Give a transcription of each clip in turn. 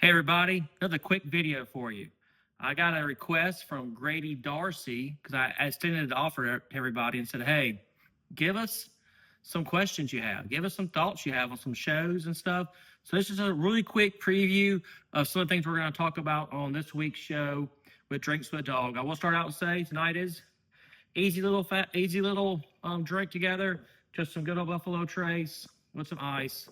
Hey everybody, another quick video for you. I got a request from Grady Darcy because I extended the offer to everybody and said, hey, give us some questions you have. Give us some thoughts you have on some shows and stuff. So this is a really quick preview of some of the things we're going to talk about on this week's show with Drinks with Dawg. I will start out and say tonight is easy little drink together. Just some good old Buffalo Trace with some ice,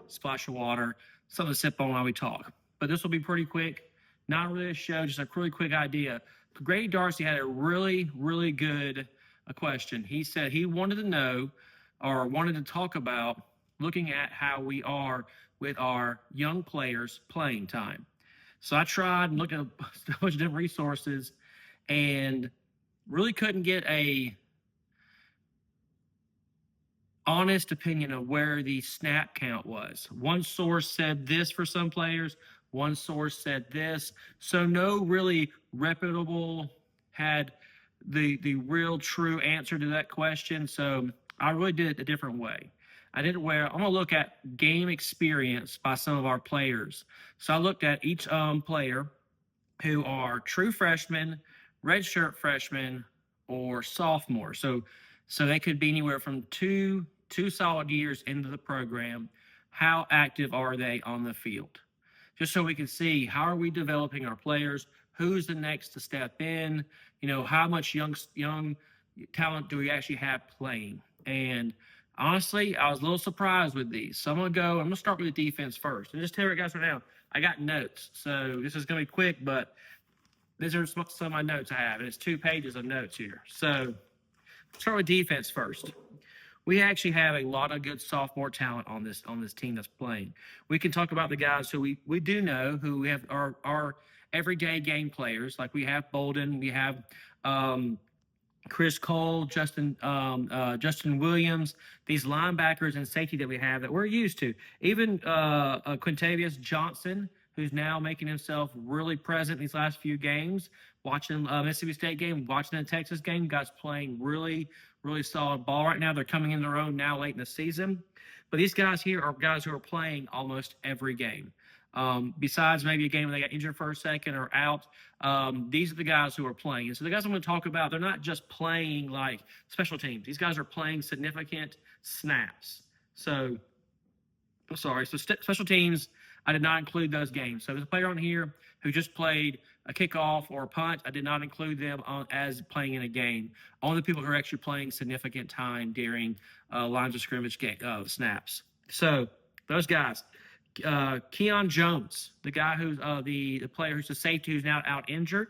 splash of water, something to sip on while we talk. But this will be pretty quick. Not really a show, just a really quick idea. Grady Darcy had a really good question. He said he wanted to know or wanted to talk about looking at how we are with our young players' playing time. So I tried and looked at a bunch of different resources and really couldn't get a honest opinion of where the snap count was. One source said this for some players, one source said this. So no really reputable had the real true answer to that question. So I really did it a different way. I did it where I'm gonna look at game experience by some of our players. So I looked at each player who are true freshmen, redshirt freshmen, or sophomore. So they could be anywhere from two solid years into the program. How active are they on the field? Just so we can see how are we developing our players, who's the next to step in, how much young talent do we actually have playing? And honestly, I was a little surprised with these. So I'm gonna start with the defense first. And just tell you guys right now, I got notes. So this is gonna be quick, but these are some of my notes I have, and it's 2 pages of notes here. So start with defense first. We actually have a lot of good sophomore talent on this team that's playing. We can talk about the guys who we do know who we have our everyday game players. Like we have Bolden, we have Chris Cole, Justin Williams, these linebackers and safety that we have that we're used to. Even Quintavious Johnson, who's now making himself really present these last few games. Watching Mississippi State game, watching the Texas game, guys playing really solid ball right now. They're coming in their own now late in the season. But these guys here are guys who are playing almost every game. Besides maybe a game where they got injured for a second or out, these are the guys who are playing. And so the guys I'm going to talk about, they're not just playing like special teams. These guys are playing significant snaps. So, sorry. So special teams, I did not include those games. So there's a player on here who just played a kickoff or a punt. I did not include them as playing in a game. Only the people who are actually playing significant time during lines of scrimmage snaps. So those guys. Keon Jones, the guy who's the player who's the safety who's now out injured,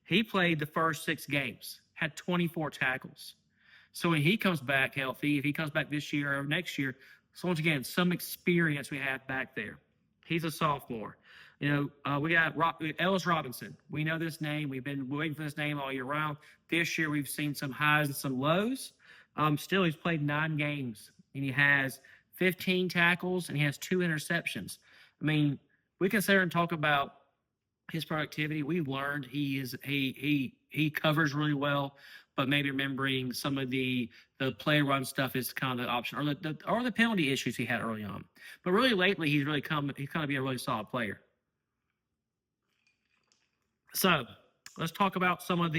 he played the first 6 games, had 24 tackles. So when he comes back healthy, if he comes back this year or next year, so once again, some experience we have back there. He's a sophomore. We got Ellis Robinson. We know this name. We've been waiting for this name all year round. This year we've seen some highs and some lows. Still, he's played 9 games, and he has 15 tackles, and he has 2 interceptions. I mean, we can sit here and talk about his productivity. We've learned he covers really well, but maybe remembering some of the play run stuff is kind of the option, or the penalty issues he had early on. But really lately, he's kind of be a really solid player. So let's talk about some of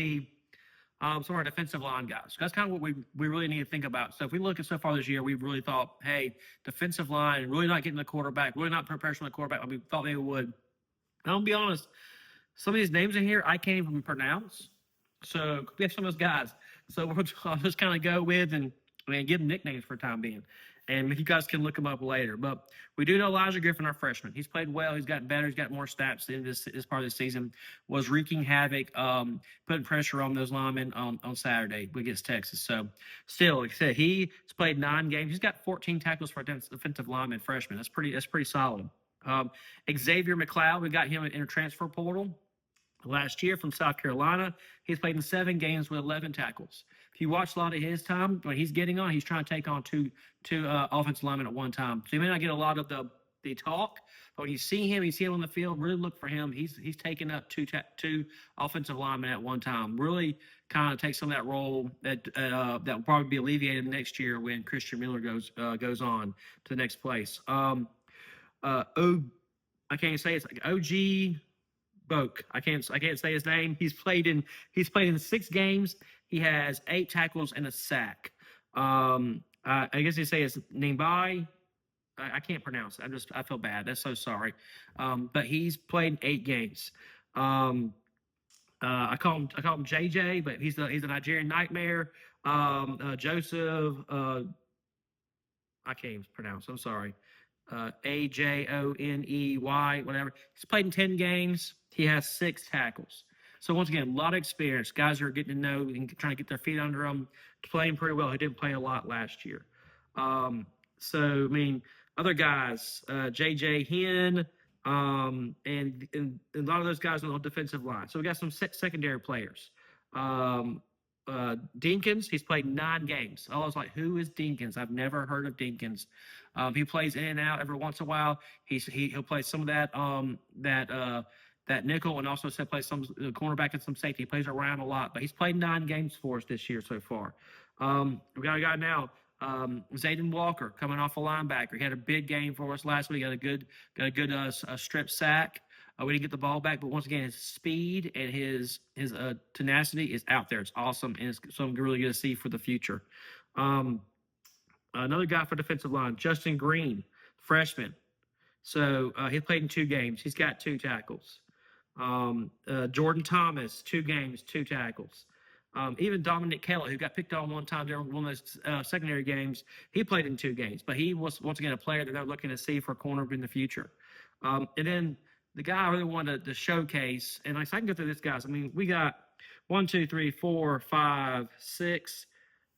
our defensive line guys. That's kind of what we really need to think about. So if we look at so far this year, we've really thought, hey, defensive line, really not getting the quarterback, really not preparing the quarterback like we thought they would. I'll be honest, some of these names in here I can't even pronounce. So we have some of those guys. So I'll just kind of go with and give them nicknames for the time being. And you guys can look them up later. But we do know Elijah Griffin, our freshman. He's played well. He's gotten better. He's got more snaps in this part of the season. Was wreaking havoc, putting pressure on those linemen on Saturday against Texas. So still, like I said, he's played 9 games. He's got 14 tackles for a defensive lineman freshman. That's pretty solid. Xavier McLeod, we got him in a transfer portal last year from South Carolina. He's played in 7 games with 11 tackles. If you watch a lot of his time, when he's getting on, he's trying to take on two offensive linemen at one time. So you may not get a lot of the talk, but when you see him on the field, really look for him. He's taking up two offensive linemen at one time. Really kind of take some of that role that will probably be alleviated next year when Christian Miller goes on to the next place. I can't say it's like OG Boak. I can't say his name. He's played in 6 games. He has 8 tackles and a sack. I guess they say his name by. I can't pronounce it. I feel bad. That's so sorry. But he's played in 8 games. Um, I call him JJ, but he's a Nigerian nightmare. Joseph. I can't even pronounce. I'm sorry. Ajoney, whatever. He's played in 10 games. He has 6 tackles. So once again, a lot of experience. Guys are getting to know and trying to get their feet under them, playing pretty well. He didn't play a lot last year. So I mean, other guys, JJ Hen, and a lot of those guys on the defensive line. So we got some secondary players. Um, Dinkins, he's played 9 games. I was like, who is Dinkins? I've never heard of Dinkins. He plays in and out every once in a while. He'll play some of that nickel, and also play some cornerback and some safety. He plays around a lot, but he's played 9 games for us this year so far. We got a guy now, Zayden Walker, coming off a linebacker. He had a big game for us last week. Got a good strip sack. We didn't get the ball back, but once again, his speed and his tenacity is out there. It's awesome, and it's something really good to see for the future. Another guy for defensive line, Justin Green, freshman. So he played in 2 games. He's got 2 tackles. Jordan Thomas, 2 games, 2 tackles. Even Dominic Kelly, who got picked on one time during one of those secondary games, he played in 2 games, but he was once again a player that they're looking to see for a corner in the future. And then the guy I really wanted to showcase, and I can go through this, guys. I mean, we got 1, 2, 3, 4, 5, 6,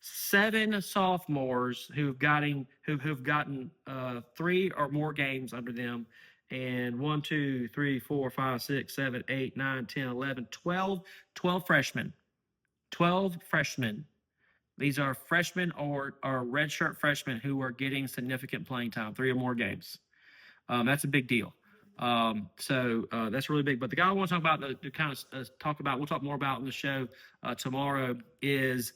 7 sophomores who've gotten 3 or more games under them, and 1, 2, 3, 4, 5, 6, 7, 8, 9, 10, 11, 12 freshmen. 12 freshmen. These are freshmen or redshirt freshmen who are getting significant playing time, 3 or more games. That's a big deal. So that's really big. But the guy I want to talk about, to kind of talk about, we'll talk more about in the show tomorrow, is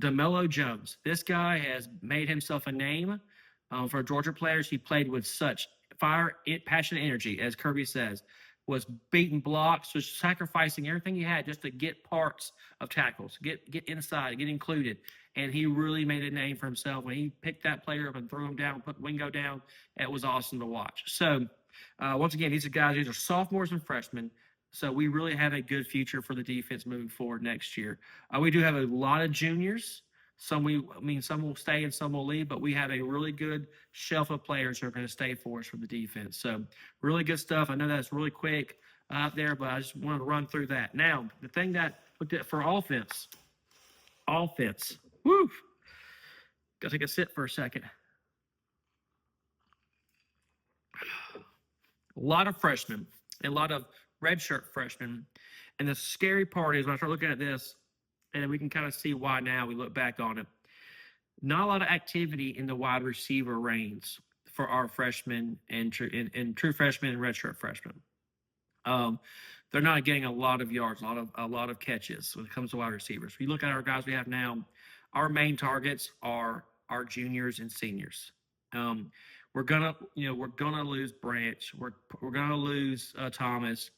DeMello Jones. This guy has made himself a name for Georgia players. He played with such fire, passion, and energy, as Kirby says, was beating blocks, was sacrificing everything he had just to get parts of tackles, get inside, get included. And he really made a name for himself. When he picked that player up and threw him down, put Wingo down, it was awesome to watch. So once again, these are sophomores and freshmen. So we really have a good future for the defense moving forward next year. We do have a lot of juniors. Some will stay and some will leave, but we have a really good shelf of players who are going to stay for us for the defense. So really good stuff. I know that's really quick out there, but I just wanted to run through that. Now, the thing that looked at for offense, woo, got to take a sip for a second. A lot of freshmen, a lot of redshirt freshmen. And the scary part is when I start looking at this, and we can kind of see why now we look back on it. Not a lot of activity in the wide receiver range for our freshmen and true freshmen and redshirt freshmen. They're not getting a lot of yards, a lot of catches when it comes to wide receivers. If you look at our guys we have now, our main targets are our juniors and seniors. We're gonna lose Branch. We're gonna lose Thomas.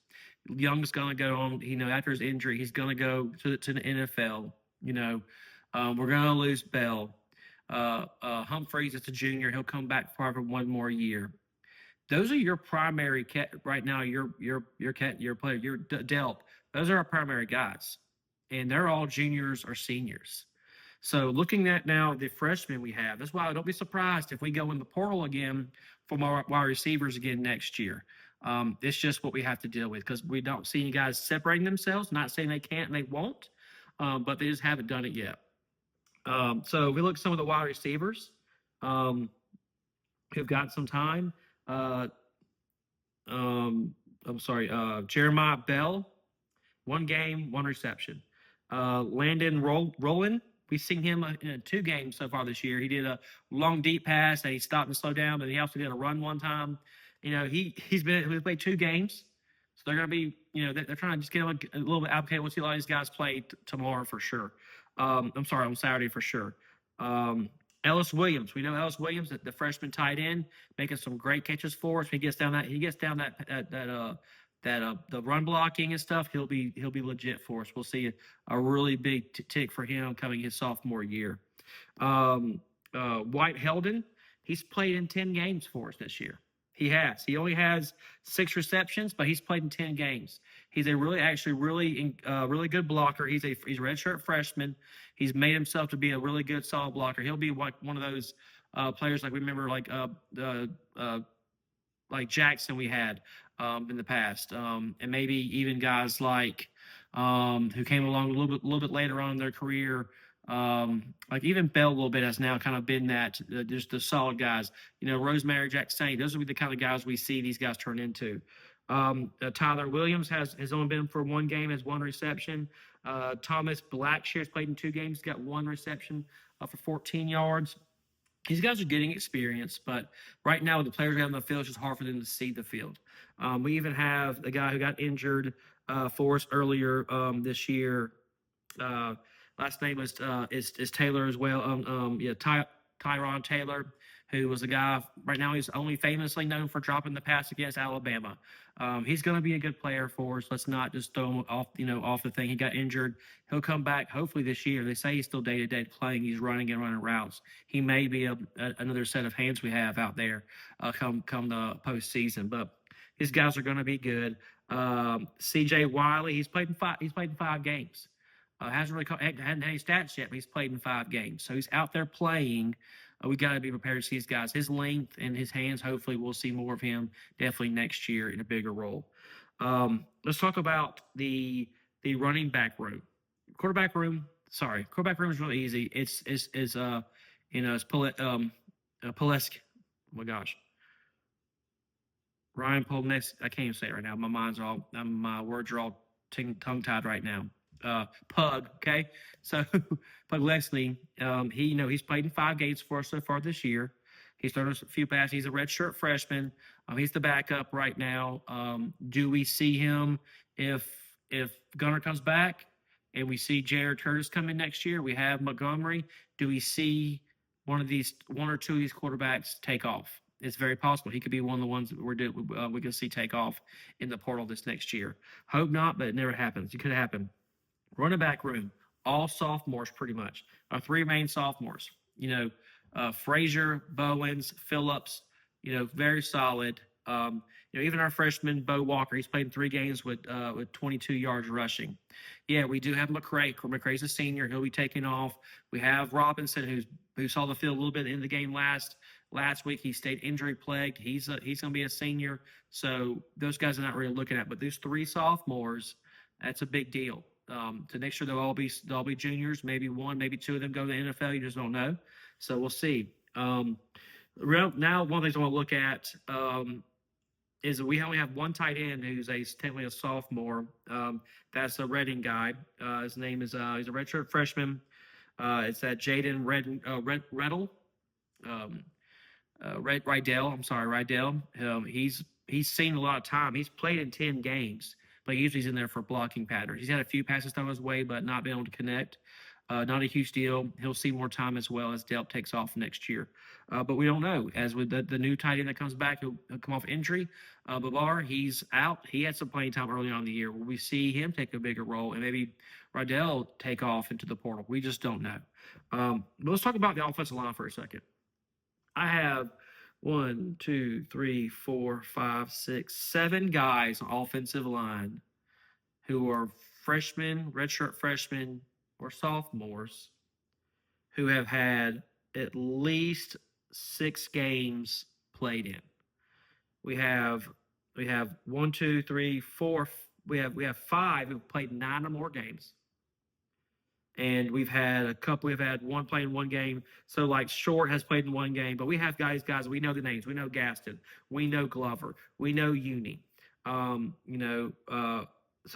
Young's gonna go on. After his injury, he's gonna go to the NFL. We're gonna lose Bell. Humphreys is a junior. He'll come back for 1 more year. Those are your primary right now. Your player. Your Delp. Those are our primary guys, and they're all juniors or seniors. So looking at now the freshmen we have, that's why don't be surprised if we go in the portal again for more wide receivers again next year. It's just what we have to deal with because we don't see any guys separating themselves. Not saying they can't and they won't, but they just haven't done it yet. So we look at some of the wide receivers who've got some time. Jeremiah Bell, 1 game, 1 reception. Landon Rowland, we've seen him in 2 games so far this year. He did a long deep pass and he stopped and slowed down, but he also did a run 1 time. He's played 2 games, so they're going to be, they're trying to just get him a little bit applicated. We'll see a lot of these guys play tomorrow for sure. On Saturday for sure. Ellis Williams. We know Ellis Williams, the freshman tight end, making some great catches for us. He gets down the run blocking and stuff. He'll be legit for us. We'll see a really big tick for him coming his sophomore year. Um, White Heldon, he's played in 10 games for us this year. He has. He only has 6 receptions, but he's played in 10 games. He's a really good blocker. He's a redshirt freshman. He's made himself to be a really good solid blocker. He'll be one of those players like we remember like Jackson we had in the past, and maybe even guys like who came along a little bit later on in their career. Like even Bell a little bit has now kind of been that just the solid guys. Rosemary Jackson. Those will be the kind of guys we see these guys turn into. Tyler Williams has only been for 1 game, has 1 reception. Thomas Blackshear's played in 2 games, got 1 reception for 14 yards. These guys are getting experience, but right now with the players we have on the field, it's just hard for them to see the field. We even have a guy who got injured for us earlier this year. Last name is Taylor as well. Tyron Taylor, who was a guy. Right now, he's only famously known for dropping the pass against Alabama. He's going to be a good player for us. Let's not just throw him off the thing. He got injured. He'll come back hopefully this year. They say he's still day-to-day playing. He's running routes. He may be another set of hands we have out there come the postseason. But these guys are going to be good. C.J. Wiley, he's played in 5 games. Hadn't had any stats yet, but he's played in 5 games. So he's out there playing. We got to be prepared to see these guys. His length and his hands, hopefully we'll see more of him definitely next year in a bigger role. Let's talk about the running back room. Quarterback room is really easy. It's Polesk. Oh my gosh. Ryan Polnesk. I can't even say it right now. My words are all tongue-tied right now. Pug, okay? So Pug Leslie, he's played in 5 games for us so far this year. He's thrown us a few passes. He's a redshirt freshman. He's the backup right now. Do we see him if Gunner comes back and we see Jared Curtis come in next year? We have Montgomery. Do we see one or two of these quarterbacks take off? It's very possible. He could be one of the ones that we can see take off in the portal this next year. Hope not, but it never happens. It could happen. Running back room, all sophomores pretty much. Our 3 main sophomores, Frazier, Bowens, Phillips, very solid. Even our freshman, Bo Walker, he's played in 3 games with 22 yards rushing. Yeah, we do have McCray. McCray's a senior. He'll be taking off. We have Robinson, who saw the field a little bit in the game last week. He stayed injury plagued. He's going to be a senior. So those guys are not really looking at. But those 3 sophomores, that's a big deal. To make sure they'll all be juniors. Maybe 1, maybe 2 of them go to the NFL. You just don't know. So we'll see. Now, one of the things I want to look at is that we only have 1 tight end who's technically a sophomore. That's a Reading guy. His name is he's a redshirt freshman. It's that Jaden Riddle. Rydell. I'm sorry, Rydell. He's seen a lot of time. He's played in 10 games. But usually he's in there for blocking patterns. He's had a few passes thrown his way, but not been able to connect. Not a huge deal. He'll see more time as well as Delp takes off next year. But we don't know. As with the new tight end that comes back, he'll come off injury. Babar, he's out. He had some playing time early on in the year. Will we see him take a bigger role and maybe Rydell take off into the portal? We just don't know. But let's talk about the offensive line for a second. I have 1, 2, 3, 4, 5, 6, 7 guys on offensive line who are freshmen, redshirt freshmen, or sophomores who have had at least 6 games played in. We have 1, 2, 3, 4. We have 5 who've played 9 or more games. And we've had a couple. We've had 1 play in 1 game. So like Short has played in 1 game, but we have guys. We know the names. We know Gaston. We know Glover. We know Uni. So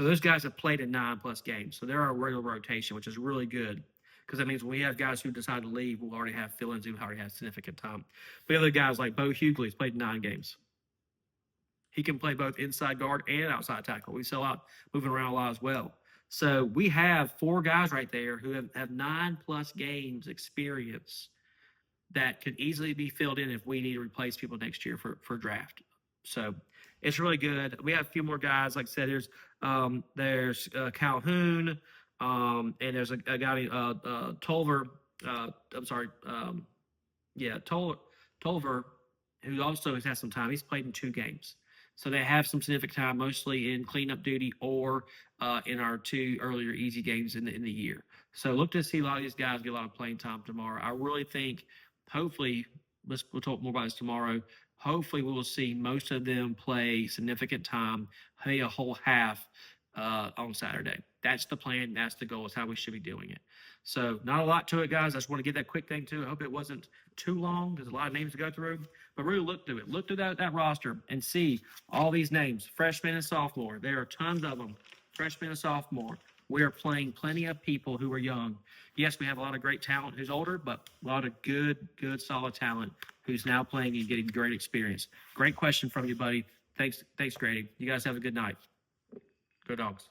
those guys have played in 9+ games. So they're our regular rotation, which is really good because that means when we have guys who decide to leave, we'll already have fill-ins who already have significant time. But other guys like Bo Hughley's played 9 games. He can play both inside guard and outside tackle. We sell out moving around a lot as well. So we have 4 guys right there who have 9+ games experience that could easily be filled in if we need to replace people next year for draft. So it's really good. We have a few more guys. Like I said, there's Calhoun, and there's a guy named Tolver. I'm sorry, yeah, Tolver, who also has had some time. He's played in 2 games. So they have some significant time, mostly in cleanup duty or in our 2 earlier easy games in the year. So look to see a lot of these guys get a lot of playing time tomorrow. I really think, hopefully, we'll talk more about this tomorrow. Hopefully, we will see most of them play significant time, play a whole half on Saturday. That's the plan. That's the goal. It's how we should be doing it. So not a lot to it, guys. I just want to get that quick thing too. I hope it wasn't too long. There's a lot of names to go through. But really look through it. Look through that roster and see all these names, freshman and sophomore. There are tons of them, freshman and sophomore. We are playing plenty of people who are young. Yes, we have a lot of great talent who's older, but a lot of good, solid talent who's now playing and getting great experience. Great question from you, buddy. Thanks, Grady. You guys have a good night. Go Dogs.